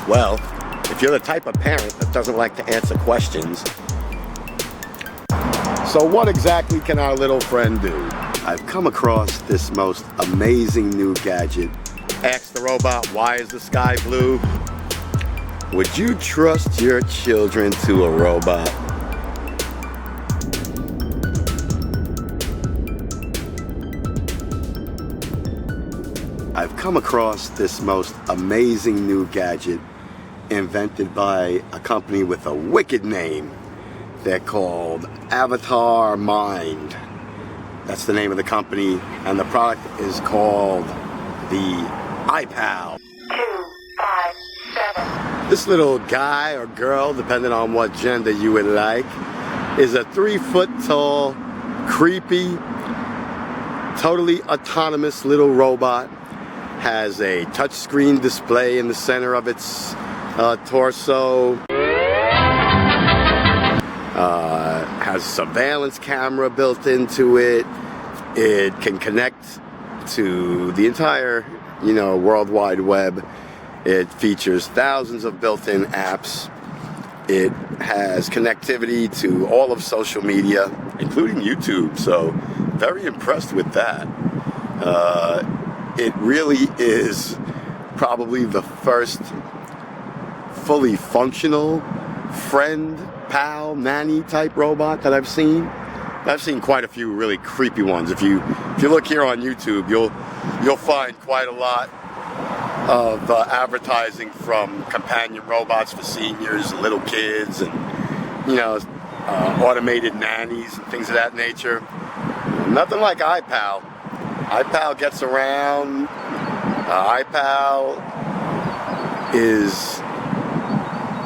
Well, if you're the type of parent that doesn't like to answer questions, so what exactly can our little friend do? I've come across this most amazing new gadget. Ask the robot, why is the sky blue? Would you trust your children to a robot? I've come across this most amazing new gadget invented by a company with a wicked name. They're called Avatar Mind. That's the name of the company, and the product is called the ipal. 257. This little guy or girl, depending on what gender you would like, is a 3-foot tall, creepy, totally autonomous little robot. Has a touchscreen display in the center of its torso. Has a surveillance camera built into it. It can connect to the entire, World Wide Web. It features thousands of built-in apps. It has connectivity to all of social media, including YouTube. So, very impressed with that. It really is probably the first fully functional friend, pal, nanny type robot that I've seen. I've seen quite a few really creepy ones. If you look here on YouTube, you'll find quite a lot of advertising from companion robots for seniors, little kids, and automated nannies and things of that nature. Nothing like ipal. ipal gets around. ipal is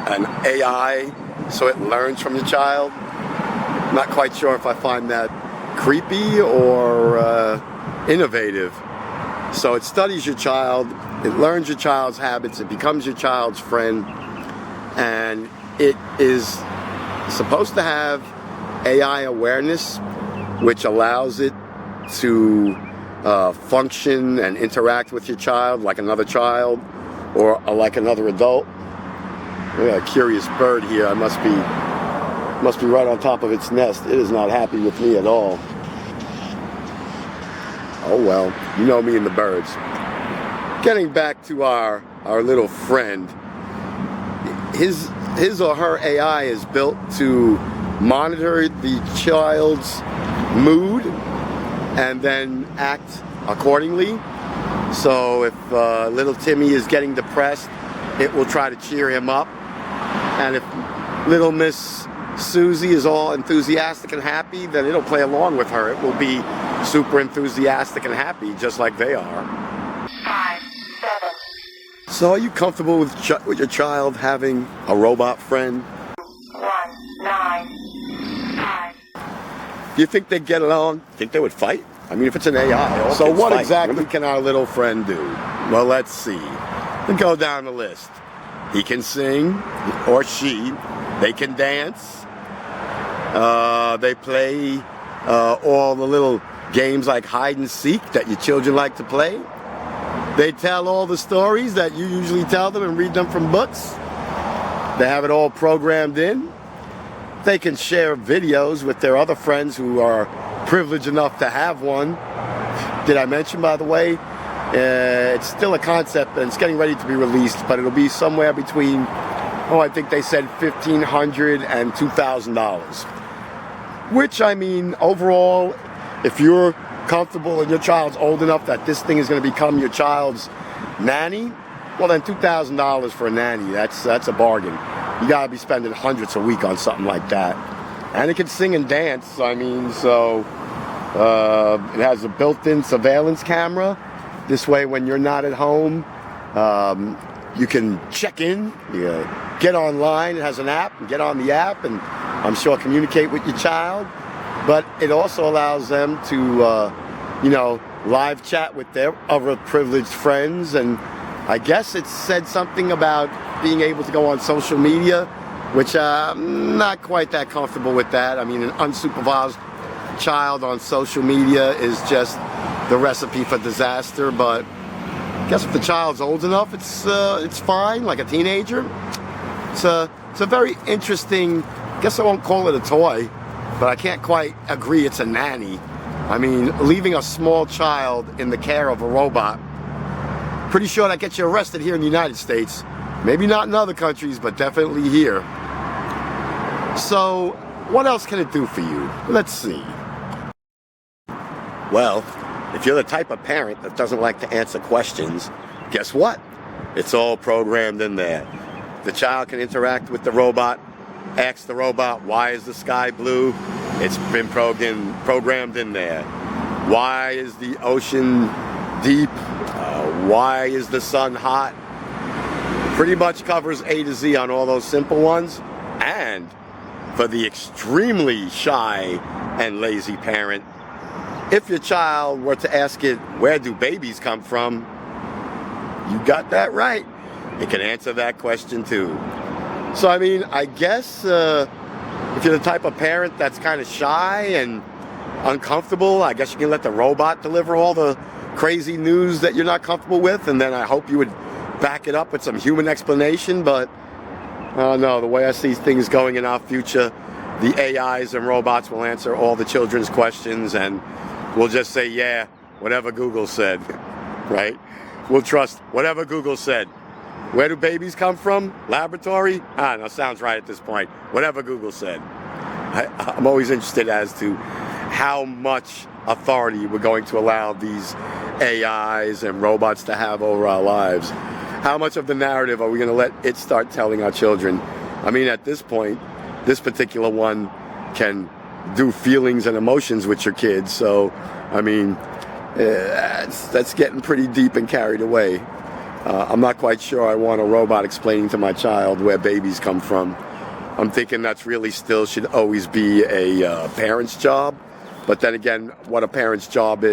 an AI, so it learns from the child. I'm not quite sure if I find that creepy or innovative. So it studies your child, it learns your child's habits, it becomes your child's friend, and it is supposed to have AI awareness, which allows it to function and interact with your child like another child or like another adult. We got a curious bird here. I must be right on top of its nest. It is not happy with me at all. Oh well, you know me and the birds. Getting back to our little friend, his or her AI is built to monitor the child's mood and then act accordingly. So if little Timmy is getting depressed, it will try to cheer him up. And if little Miss Susie is all enthusiastic and happy, then it'll play along with her. It will be super enthusiastic and happy, just like they are. 5, 7. So are you comfortable with your child having a robot friend? 1, 9, 5. Do you think they'd get along? Think they would fight? I mean, if it's an AI, so what exactly can our little friend do? Well, let's see. We'll go down the list. He can sing, or she. They can dance. They play all the little games like hide and seek that your children like to play. They tell all the stories that you usually tell them and read them from books. They have it all programmed in. They can share videos with their other friends who are privileged enough to have one. Did I mention, by the way, it's still a concept and it's getting ready to be released, but it'll be somewhere between, I think they said $1,500 and $2,000. Which, I mean, overall, if you're comfortable and your child's old enough that this thing is going to become your child's nanny, well then $2,000 for a nanny, that's a bargain. You gotta be spending hundreds a week on something like that. And it can sing and dance, it has a built-in surveillance camera. This way, when you're not at home, you can check in, get online. It has an app, and get on the app, and I'm sure communicate with your child. But it also allows them to, live chat with their other privileged friends. And I guess it said something about being able to go on social media, which I'm not quite that comfortable with that. I mean, an unsupervised child on social media is just the recipe for disaster, but guess if the child's old enough, it's fine, like a teenager. It's a very interesting, I guess I won't call it a toy, but I can't quite agree it's a nanny. I mean, leaving a small child in the care of a robot, pretty sure that gets you arrested here in the United States. Maybe not in other countries, but definitely here. So, what else can it do for you? Let's see. Well, if you're the type of parent that doesn't like to answer questions, guess what? It's all programmed in there. The child can interact with the robot, ask the robot, why is the sky blue? It's been programmed in there. Why is the ocean deep? Why is the sun hot? Pretty much covers A to Z on all those simple ones. And for the extremely shy and lazy parent, if your child were to ask it, where do babies come from? You got that right. It can answer that question too. So I mean, I guess if you're the type of parent that's kind of shy and uncomfortable, I guess you can let the robot deliver all the crazy news that you're not comfortable with, and then I hope you would back it up with some human explanation. But no, the way I see things going in our future, the AIs and robots will answer all the children's questions, and we'll just say, yeah, whatever Google said, right? We'll trust whatever Google said. Where do babies come from? Laboratory? No, sounds right at this point. Whatever Google said. I'm always interested as to how much authority we're going to allow these AIs and robots to have over our lives. How much of the narrative are we going to let it start telling our children? I mean, at this point, this particular one can do feelings and emotions with your kids. So, I mean, that's getting pretty deep and carried away. I'm not quite sure I want a robot explaining to my child where babies come from. I'm thinking that's really still should always be a parent's job. But then again, what a parent's job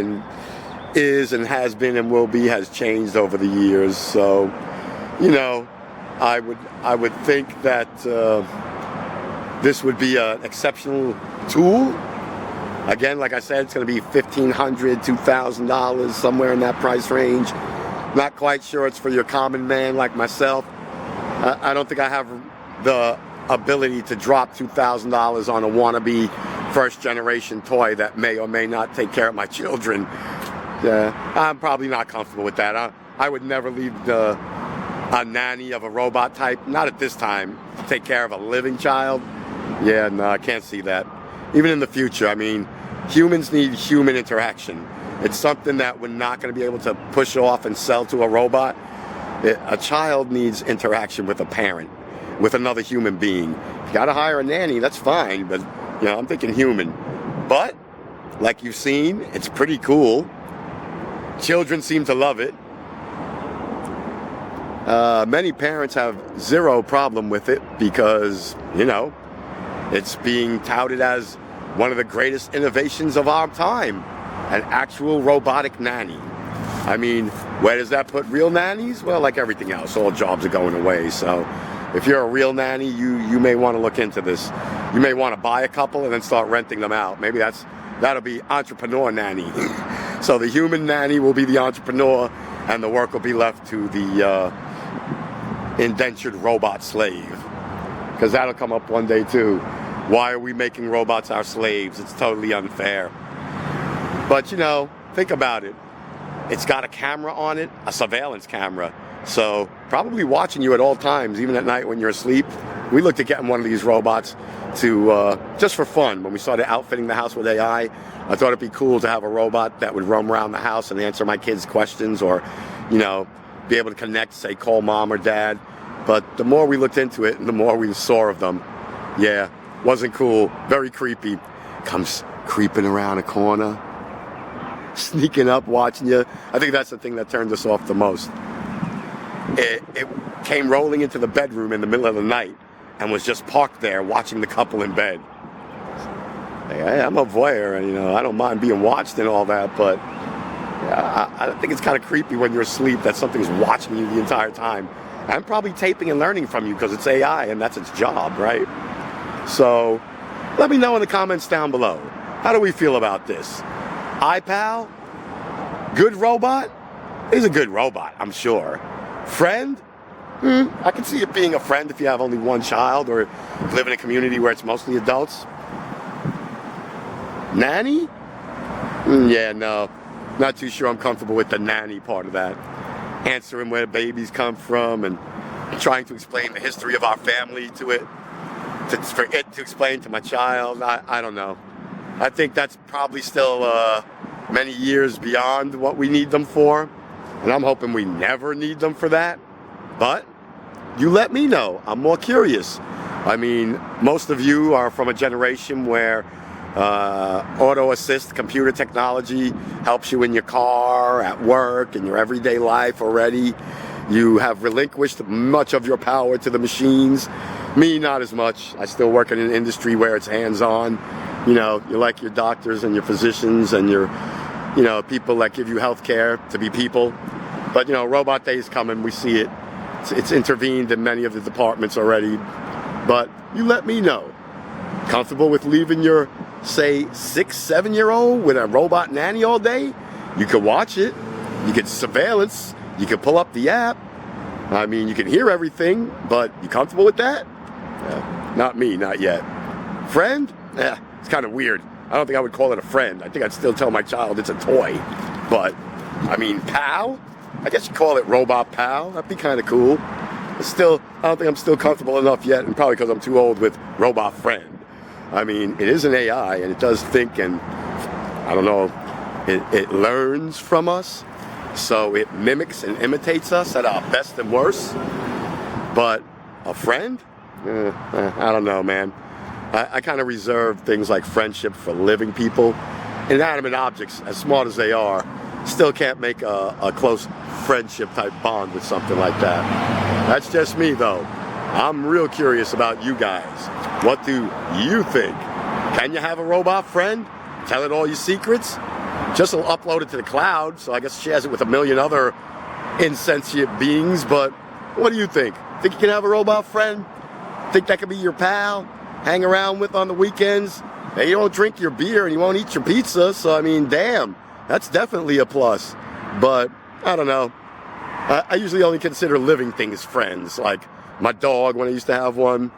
is and has been and will be has changed over the years. So, you know, I would think that this would be an exceptional tool. Again, like I said, it's going to be $1,500, $2,000, somewhere in that price range. Not quite sure it's for your common man like myself. I don't think I have the ability to drop $2,000 on a wannabe first generation toy that may or may not take care of my children. I'm probably not comfortable with that. I would never leave a nanny of a robot type, not at this time, to take care of a living child. Yeah, no, I can't see that. Even in the future, I mean, humans need human interaction. It's something that we're not going to be able to push off and sell to a robot. A child needs interaction with a parent, with another human being. You got to hire a nanny, that's fine, but you know, I'm thinking human. But like you've seen, it's pretty cool. Children seem to love it. Many parents have zero problem with it because, you know, it's being touted as one of the greatest innovations of our time. An actual robotic nanny. I mean, where does that put real nannies? Well, like everything else, all jobs are going away. So if you're a real nanny, you may want to look into this. You may want to buy a couple and then start renting them out. Maybe that'll be entrepreneur nanny. So the human nanny will be the entrepreneur, and the work will be left to the indentured robot slave. Because that'll come up one day too. Why are we making robots our slaves? It's totally unfair. But, you know, think about it. It's got a camera on it, a surveillance camera. So probably watching you at all times, even at night when you're asleep. We looked at getting one of these robots to just for fun. When we started outfitting the house with AI, I thought it'd be cool to have a robot that would roam around the house and answer my kids' questions, or, you know, be able to connect, say, call mom or dad. But the more we looked into it, the more we saw of them. Yeah, wasn't cool. Very creepy. Comes creeping around a corner, sneaking up, watching you. I think that's the thing that turned us off the most. It came rolling into the bedroom in the middle of the night and was just parked there watching the couple in bed. Hey, I'm a voyeur, and, you know, I don't mind being watched and all that, but yeah, I think it's kind of creepy when you're asleep that something's watching you the entire time. And probably taping and learning from you because it's AI and that's its job, right? So let me know in the comments down below. How do we feel about this? ipal? Good robot? He's a good robot, I'm sure. Friend? I can see it being a friend if you have only one child or live in a community where it's mostly adults. Nanny? Yeah, no. Not too sure I'm comfortable with the nanny part of that. Answering where babies come from and trying to explain the history of our family to it. For it to explain to my child, I don't know. I think that's probably still many years beyond what we need them for. And I'm hoping we never need them for that. But you let me know. I'm more curious. I mean, most of you are from a generation where auto assist computer technology helps you in your car, at work, in your everyday life already. You have relinquished much of your power to the machines. Me, not as much. I still work in an industry where it's hands-on. You know, you're like your doctors and your physicians and your, you know, people that give you health care to be people. But, you know, robot day is coming. We see it. It's intervened in many of the departments already. But you let me know. Comfortable with leaving your, say, 6-7-year-old with a robot nanny all day? You could watch it. You could surveillance. You could pull up the app. I mean, you can hear everything, but you comfortable with that? Not me, not yet. Friend? It's kind of weird. I don't think I would call it a friend. I think I'd still tell my child it's a toy. But, I mean, pal? I guess you call it robot pal. That'd be kind of cool. But still, I don't think I'm still comfortable enough yet, and probably because I'm too old with robot friend. I mean, it is an AI, and it does think, and I don't know, it learns from us. So it mimics and imitates us at our best and worst. But a friend? I don't know, man. I kind of reserve things like friendship for living people. Inanimate objects, as smart as they are, still can't make a close friendship type bond with something like that. That's just me, though. I'm real curious about you guys. What do you think? Can you have a robot friend? Tell it all your secrets? Just will upload it to the cloud, so I guess she has it with a million other insentient beings, but what do you think? Think you can have a robot friend? Think that could be your pal? Hang around with on the weekends? Hey, you don't drink your beer and you won't eat your pizza, so I mean, damn, that's definitely a plus. But, I don't know. I usually only consider living things friends, like my dog when I used to have one,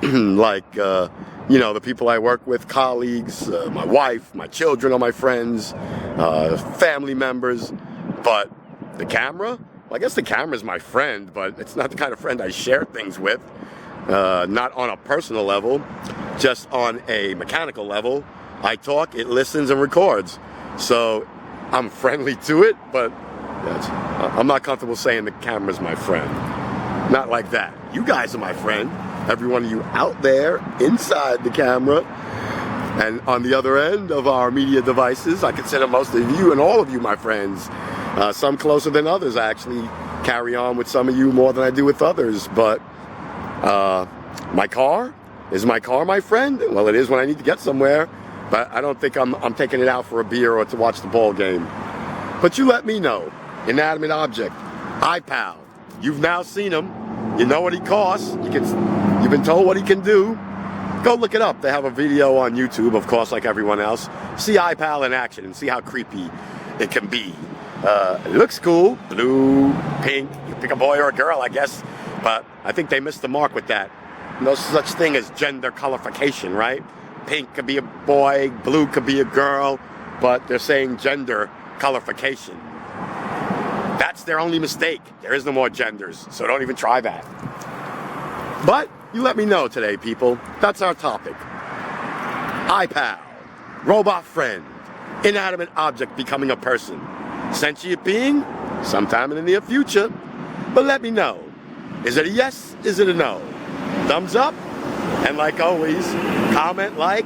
like, you know, the people I work with, colleagues, my wife, my children are my friends, family members. But the camera? Well, I guess the camera's my friend, but it's not the kind of friend I share things with. Not on a personal level, just on a mechanical level. I talk, it listens and records. So I'm friendly to it, but I'm not comfortable saying the camera's my friend. Not like that. You guys are my friend. Every one of you out there inside the camera and on the other end of our media devices. I consider most of you and all of you my friends. Some closer than others. I actually carry on with some of you more than I do with others. But my car? Is my car my friend? Well, it is when I need to get somewhere. But I don't think I'm taking it out for a beer or to watch the ball game. But you let me know. Inanimate object. ipal. You've now seen him. You know what he costs. You've been told what he can do. Go look it up. They have a video on YouTube, of course, like everyone else. See ipal in action and see how creepy it can be. It looks cool. Blue, pink. You pick a boy or a girl, I guess. But I think they missed the mark with that. No such thing as gender colorification, right? Pink could be a boy, blue could be a girl, but they're saying gender colorification. That's their only mistake. There is no more genders, so don't even try that. But you let me know today, people. That's our topic. ipal, robot friend, inanimate object becoming a person. Sentient being? Sometime in the near future. But let me know. Is it a yes? Is it a no? Thumbs up? And like always, comment, like,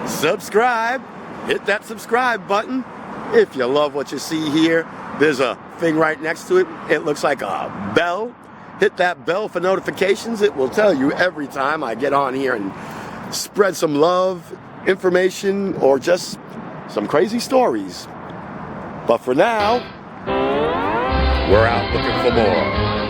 subscribe. Hit that subscribe button. If you love what you see here, there's a thing right next to it. It looks like a bell. Hit that bell for notifications. It will tell you every time I get on here and spread some love, information, or just some crazy stories. But for now, we're out looking for more.